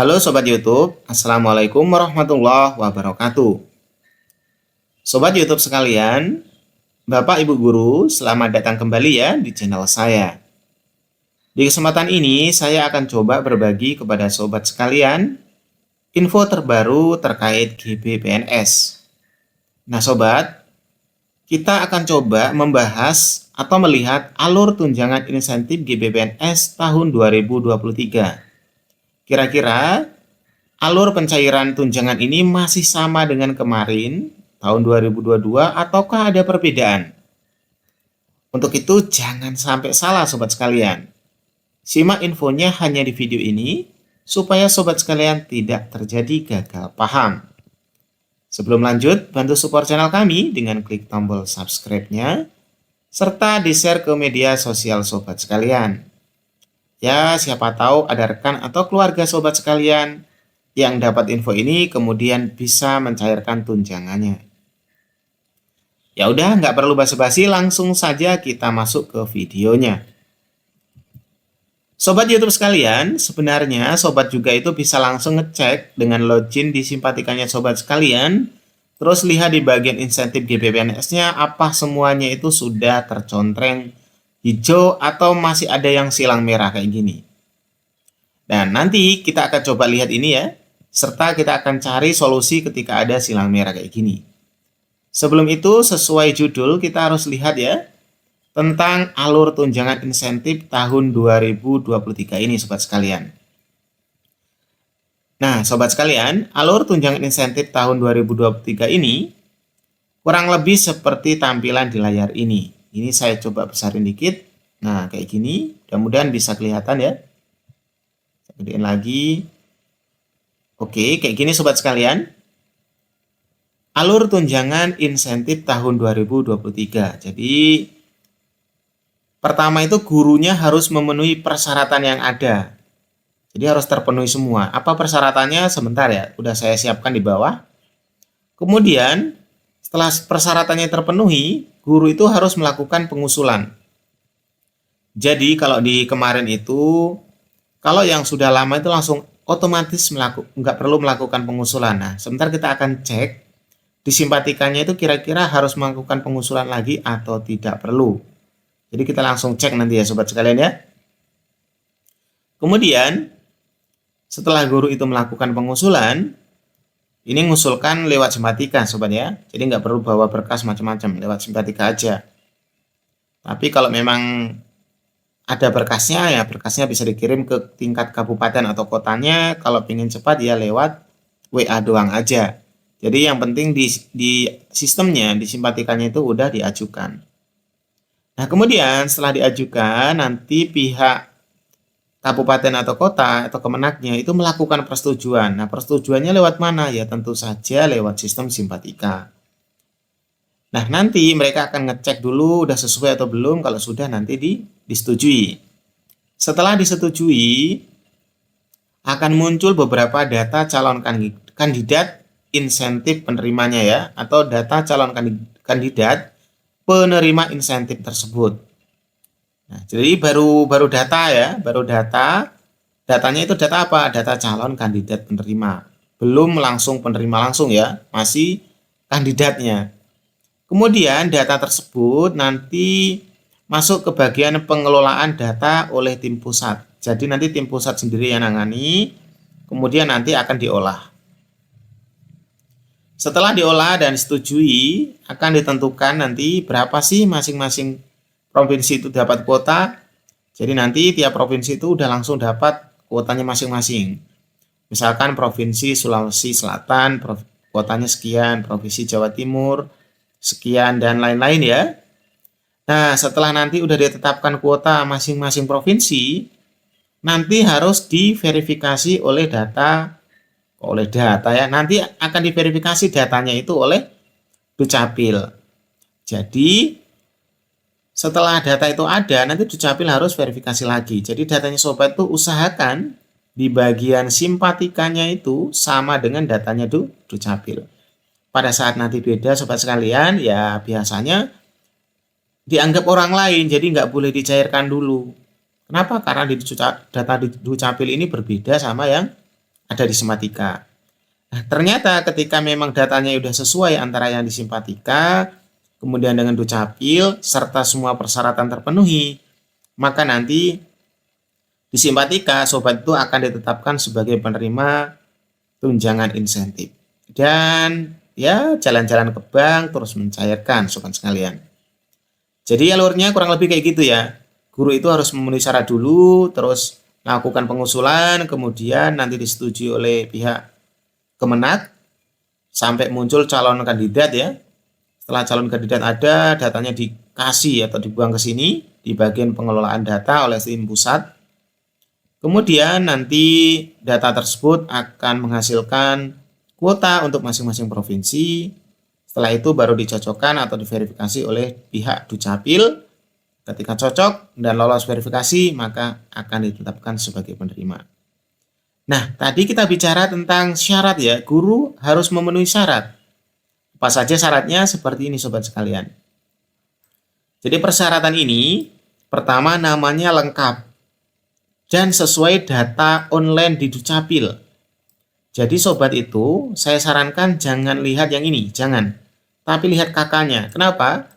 Halo Sobat YouTube, Assalamualaikum warahmatullahi wabarakatuh. Sobat YouTube sekalian, Bapak Ibu Guru, selamat datang kembali ya di channel saya. Di kesempatan ini, saya akan coba berbagi kepada Sobat sekalian info terbaru terkait GBPNS. Nah Sobat, kita akan coba membahas atau melihat alur tunjangan insentif GBPNS tahun 2023. Kira-kira alur pencairan tunjangan ini masih sama dengan kemarin, tahun 2022, ataukah ada perbedaan? Untuk itu jangan sampai salah Sobat sekalian. Simak infonya hanya di video ini, supaya Sobat sekalian tidak terjadi gagal paham. Sebelum lanjut, bantu support channel kami dengan klik tombol subscribe-nya, serta di-share ke media sosial Sobat sekalian. Ya, siapa tahu ada rekan atau keluarga Sobat sekalian yang dapat info ini kemudian bisa mencairkan tunjangannya. Ya udah, nggak perlu basa-basi, langsung saja kita masuk ke videonya. Sobat YouTube sekalian, sebenarnya Sobat juga itu bisa langsung ngecek dengan login di simpatikannya Sobat sekalian, terus lihat di bagian insentif GBPNS-nya apa semuanya itu sudah tercontreng hijau atau masih ada yang silang merah kayak gini. Dan nanti kita akan coba lihat ini ya, serta kita akan cari solusi ketika ada silang merah kayak gini. Sebelum itu, sesuai judul kita harus lihat ya, tentang alur tunjangan insentif tahun 2023 ini Sobat sekalian. Nah Sobat sekalian, alur tunjangan insentif tahun 2023 ini kurang lebih seperti tampilan di layar ini. Ini saya coba besarin dikit. Nah, kayak gini. Mudah-mudahan bisa kelihatan ya. Saya gedein lagi. Oke, kayak gini Sobat sekalian. Alur tunjangan insentif tahun 2023. Jadi, pertama itu gurunya harus memenuhi persyaratan yang ada. Jadi harus terpenuhi semua. Apa persyaratannya? Sebentar ya. Udah saya siapkan di bawah. Kemudian, setelah persyaratannya terpenuhi, guru itu harus melakukan pengusulan. Jadi kalau di kemarin itu, kalau yang sudah lama itu langsung otomatis nggak perlu melakukan pengusulan. Nah, sebentar kita akan cek di simpatikannya itu kira-kira harus melakukan pengusulan lagi atau tidak perlu. Jadi kita langsung cek nanti ya Sobat sekalian ya. Kemudian, setelah guru itu melakukan pengusulan, ini ngusulkan lewat simpatika Sobat ya. Jadi nggak perlu bawa berkas macam-macam, lewat simpatika aja. Tapi kalau memang ada berkasnya ya, berkasnya bisa dikirim ke tingkat kabupaten atau kotanya. Kalau ingin cepat ya lewat WA doang aja. Jadi yang penting di sistemnya, di simpatikanya itu udah diajukan. Nah kemudian setelah diajukan, nanti pihak kabupaten atau kota atau kemenagnya itu melakukan persetujuan. Nah, persetujuannya lewat mana? Ya tentu saja lewat sistem simpatika. Nah, nanti mereka akan ngecek dulu udah sesuai atau belum. Kalau sudah nanti disetujui. Setelah disetujui, akan muncul beberapa data calon kandidat insentif penerimanya ya, atau data calon kandidat penerima insentif tersebut. Nah, jadi baru data ya, datanya itu data apa? Data calon kandidat penerima. Belum langsung penerima langsung ya, masih kandidatnya. Kemudian data tersebut nanti masuk ke bagian pengelolaan data oleh tim pusat. Jadi nanti tim pusat sendiri yang nangani, kemudian nanti akan diolah. Setelah diolah dan disetujui, akan ditentukan nanti berapa sih masing-masing provinsi itu dapat kuota. Jadi nanti tiap provinsi itu udah langsung dapat kuotanya masing-masing. Misalkan provinsi Sulawesi Selatan kuotanya sekian, provinsi Jawa Timur sekian dan lain-lain ya. Nah, setelah nanti udah ditetapkan kuota masing-masing provinsi, nanti harus diverifikasi oleh data ya. Nanti akan diverifikasi datanya itu oleh Dukcapil. Jadi setelah data itu ada, nanti Dukcapil harus verifikasi lagi. Jadi datanya Sobat tuh usahakan di bagian simpatikanya itu sama dengan datanya Dukcapil. Pada saat nanti beda Sobat sekalian, ya biasanya dianggap orang lain, jadi nggak boleh dicairkan dulu. Kenapa? Karena data di Dukcapil ini berbeda sama yang ada di Simpatika. Nah, ternyata ketika memang datanya sudah sesuai antara yang di Simpatika, kemudian dengan Dukcapil, serta semua persyaratan terpenuhi, maka nanti di Simpatika, sobat itu akan ditetapkan sebagai penerima tunjangan insentif. Dan ya jalan-jalan ke bank terus mencairkan sobat sekalian. Jadi alurnya kurang lebih kayak gitu ya. Guru itu harus memenuhi syarat dulu, terus melakukan pengusulan, kemudian nanti disetujui oleh pihak Kemenak sampai muncul calon kandidat ya. Setelah calon kandidat ada, datanya dikasih atau dibuang ke sini di bagian pengelolaan data oleh tim pusat. Kemudian nanti data tersebut akan menghasilkan kuota untuk masing-masing provinsi. Setelah itu baru dicocokkan atau diverifikasi oleh pihak Dukcapil. Ketika cocok dan lolos verifikasi, maka akan ditetapkan sebagai penerima. Nah, tadi kita bicara tentang syarat ya. Guru harus memenuhi syarat. Apa saja syaratnya? Seperti ini sobat sekalian. Jadi persyaratan ini, pertama namanya lengkap dan sesuai data online di Dukcapil. Jadi sobat itu, saya sarankan jangan lihat yang ini, jangan. Tapi lihat kakaknya. Kenapa?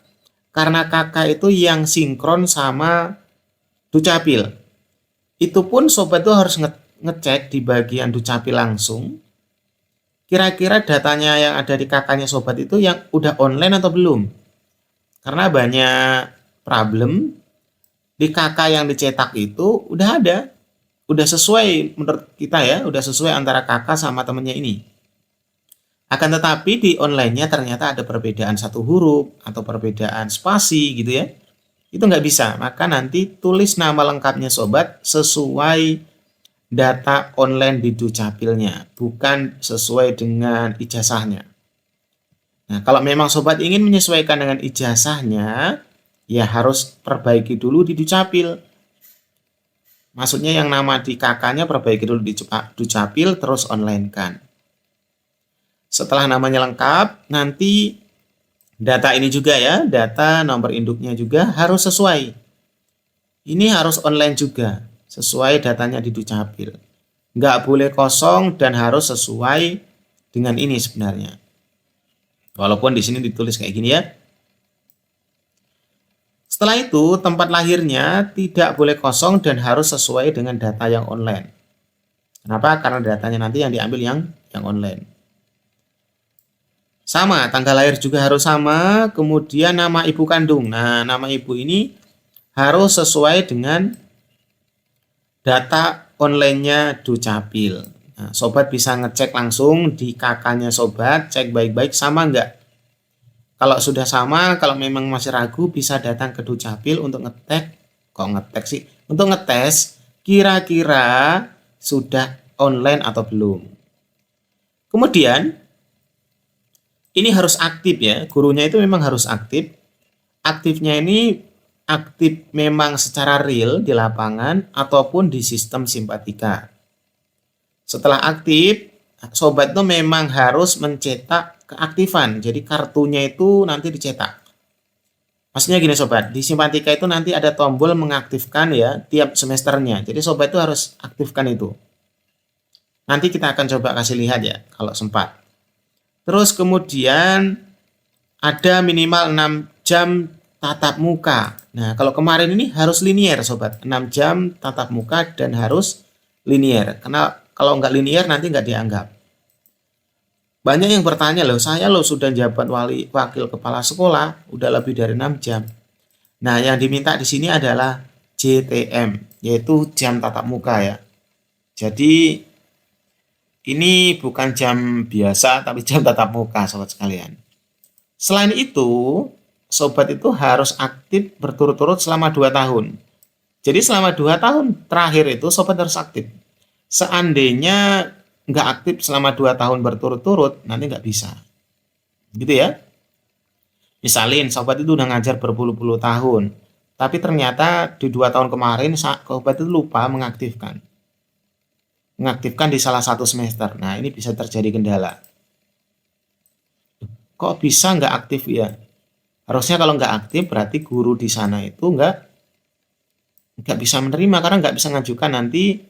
Karena kakak itu yang sinkron sama Dukcapil. Itu pun sobat itu harus ngecek di bagian Dukcapil langsung. Kira-kira datanya yang ada di kakaknya sobat itu yang udah online atau belum? Karena banyak problem di kakak yang dicetak itu udah ada. Udah sesuai menurut kita ya, udah sesuai antara kakak sama temennya ini. Akan tetapi di online-nya ternyata ada perbedaan satu huruf atau perbedaan spasi gitu ya. Itu nggak bisa, maka nanti tulis nama lengkapnya sobat sesuai data online di Dukcapilnya, bukan sesuai dengan ijazahnya. Nah, kalau memang sobat ingin menyesuaikan dengan ijazahnya, ya harus perbaiki dulu di Dukcapil. Maksudnya yang nama di kakaknya perbaiki dulu di Dukcapil, terus online kan. Setelah namanya lengkap, nanti data ini juga ya, data nomor induknya juga harus sesuai. Ini harus online juga, sesuai datanya di Dukcapil. Nggak boleh kosong dan harus sesuai dengan ini sebenarnya. Walaupun di sini ditulis kayak gini ya. Setelah itu, tempat lahirnya tidak boleh kosong dan harus sesuai dengan data yang online. Kenapa? Karena datanya nanti yang diambil yang online. Sama, tanggal lahir juga harus sama, kemudian nama ibu kandung. Nah, nama ibu ini harus sesuai dengan data online-nya Dukcapil. Nah, sobat bisa ngecek langsung di kakaknya sobat, cek baik-baik sama enggak. Kalau sudah sama, kalau memang masih ragu, bisa datang ke Dukcapil untuk untuk ngetes kira-kira sudah online atau belum. Kemudian, ini harus aktif ya, gurunya itu memang harus aktif. Aktifnya ini aktif memang secara real di lapangan ataupun di sistem Simpatika. Setelah aktif, sobat itu memang harus mencetak keaktifan. Jadi kartunya itu nanti dicetak. Maksudnya gini sobat, di Simpatika itu nanti ada tombol mengaktifkan ya tiap semesternya. Jadi sobat itu harus aktifkan itu. Nanti kita akan coba kasih lihat ya kalau sempat. Terus kemudian ada minimal 6 jam tatap muka. Nah, kalau kemarin ini harus linier sobat. 6 jam tatap muka dan harus linier. Karena kalau nggak linier nanti nggak dianggap. Banyak yang bertanya loh, saya loh sudah jabat wakil kepala sekolah, udah lebih dari 6 jam. Nah, yang diminta di sini adalah JTM, yaitu jam tatap muka ya. Jadi ini bukan jam biasa, tapi jam tatap muka, sobat sekalian. Selain itu, sobat itu harus aktif berturut-turut selama 2 tahun. Jadi selama 2 tahun terakhir itu, sobat harus aktif. Seandainya nggak aktif selama 2 tahun berturut-turut, nanti nggak bisa. Gitu ya. Misalin, sobat itu udah ngajar berpuluh-puluh tahun, tapi ternyata di 2 tahun kemarin, sobat itu lupa mengaktifkan di salah satu semester. Nah, ini bisa terjadi kendala. Kok bisa nggak aktif ya? Harusnya kalau nggak aktif berarti guru di sana itu nggak bisa menerima karena nggak bisa ngajukan nanti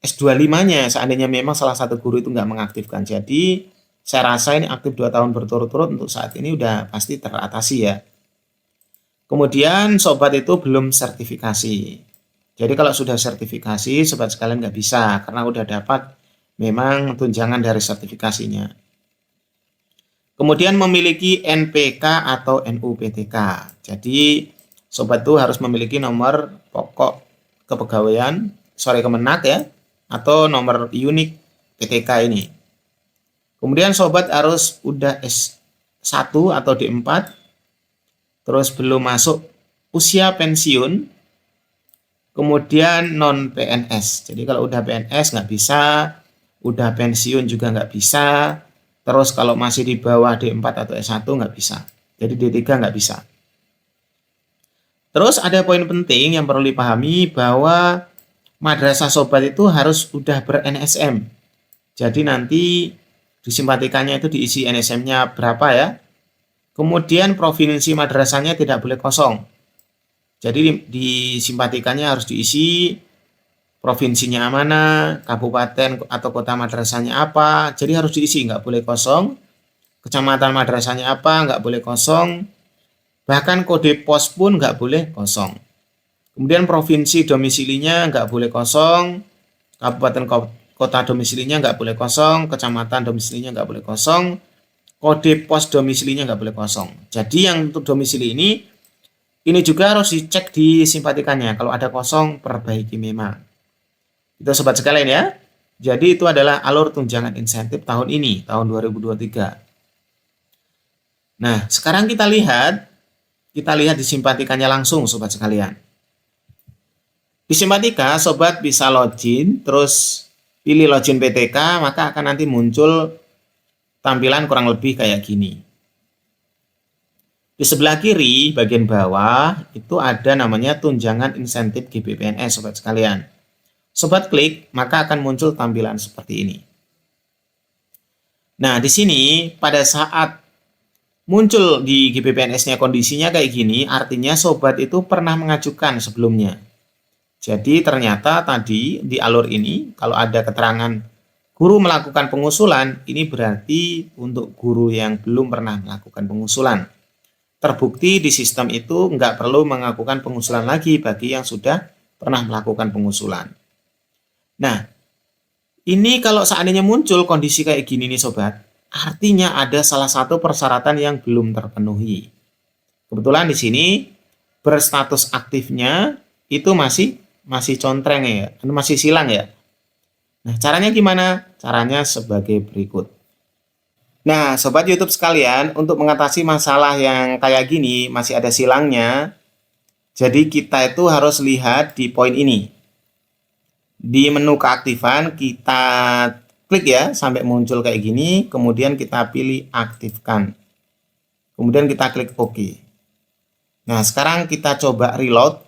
S25-nya seandainya memang salah satu guru itu nggak mengaktifkan. Jadi saya rasa ini aktif 2 tahun berturut-turut untuk saat ini udah pasti teratasi ya. Kemudian sobat itu belum sertifikasi. Jadi kalau sudah sertifikasi, sobat sekalian nggak bisa karena udah dapat memang tunjangan dari sertifikasinya. Kemudian memiliki NPK atau NUPTK. Jadi sobat itu harus memiliki nomor pokok kepegawaian, Kemenak ya, atau nomor unik PTK ini. Kemudian sobat harus udah S1 atau D4, terus belum masuk usia pensiun, kemudian non PNS. Jadi kalau udah PNS nggak bisa, udah pensiun juga nggak bisa, terus kalau masih di bawah D4 atau S1 nggak bisa. Jadi D3 nggak bisa. Terus ada poin penting yang perlu dipahami bahwa madrasah sobat itu harus udah ber-NSM. Jadi nanti disimpatikannya itu diisi NSM-nya berapa ya. Kemudian provinsi madrasahnya tidak boleh kosong. Jadi disimpatikannya harus diisi provinsinya mana, kabupaten atau kota madrasahnya apa. Jadi harus diisi, nggak boleh kosong. Kecamatan madrasahnya apa, nggak boleh kosong. Bahkan kode pos pun nggak boleh kosong. Kemudian provinsi domisilinya nggak boleh kosong. Kabupaten kota domisilinya nggak boleh kosong. Kecamatan domisilinya nggak boleh kosong. Kode pos domisilinya nggak boleh kosong. Jadi yang untuk domisili ini juga harus dicek di simpatikannya. Kalau ada kosong, perbaiki memang. Itu sobat sekalian ya. Jadi itu adalah alur tunjangan insentif tahun ini, tahun 2023. Nah, sekarang kita lihat di simpatikannya langsung sobat sekalian. Di simpatika, sobat bisa login, terus pilih login PTK, maka akan nanti muncul tampilan kurang lebih kayak gini. Di sebelah kiri, bagian bawah, itu ada namanya tunjangan insentif GBPNS, sobat sekalian. Sobat klik, maka akan muncul tampilan seperti ini. Nah, di sini, pada saat muncul di GBPNS-nya kondisinya kayak gini, artinya sobat itu pernah mengajukan sebelumnya. Jadi, ternyata tadi di alur ini, kalau ada keterangan guru melakukan pengusulan, ini berarti untuk guru yang belum pernah melakukan pengusulan. Terbukti di sistem itu nggak perlu melakukan pengusulan lagi bagi yang sudah pernah melakukan pengusulan. Nah, ini kalau seandainya muncul kondisi kayak gini nih sobat, artinya ada salah satu persyaratan yang belum terpenuhi. Kebetulan di sini berstatus aktifnya itu masih contreng ya, masih silang ya. Nah, caranya gimana? Caranya sebagai berikut. Nah, sobat YouTube sekalian, untuk mengatasi masalah yang kayak gini, masih ada silangnya. Jadi kita itu harus lihat di poin ini. Di menu keaktifan, kita klik ya, sampai muncul kayak gini. Kemudian kita pilih aktifkan. Kemudian kita klik OK. Nah, sekarang kita coba reload.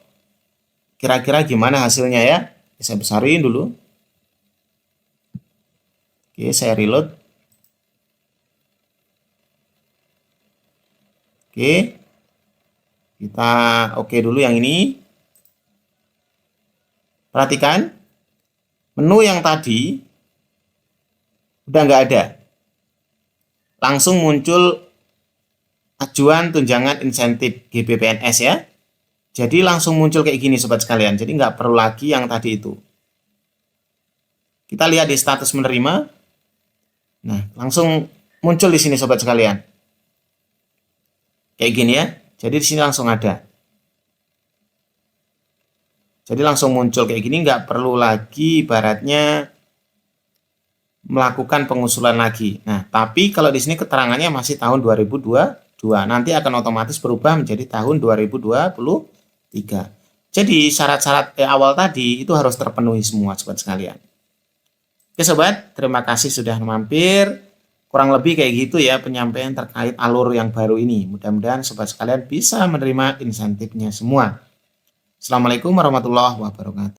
Kira-kira gimana hasilnya ya? Saya besarin dulu. Oke, saya reload. Oke, kita oke dulu yang ini. Perhatikan, menu yang tadi udah nggak ada. Langsung muncul ajuan tunjangan insentif GBPNS ya. Jadi langsung muncul kayak gini sobat sekalian. Jadi nggak perlu lagi yang tadi itu. Kita lihat di status menerima. Nah, langsung muncul di sini sobat sekalian. Kayak gini ya. Jadi di sini langsung ada. Jadi langsung muncul kayak gini, nggak perlu lagi ibaratnya melakukan pengusulan lagi. Nah, tapi kalau di sini keterangannya masih tahun 2022, nanti akan otomatis berubah menjadi tahun 2023. Jadi syarat-syarat awal tadi itu harus terpenuhi semua sobat sekalian. Oke sobat, terima kasih sudah mampir. Kurang lebih kayak gitu ya penyampaian terkait alur yang baru ini. Mudah-mudahan sobat sekalian bisa menerima insentifnya semua. Assalamualaikum warahmatullahi wabarakatuh.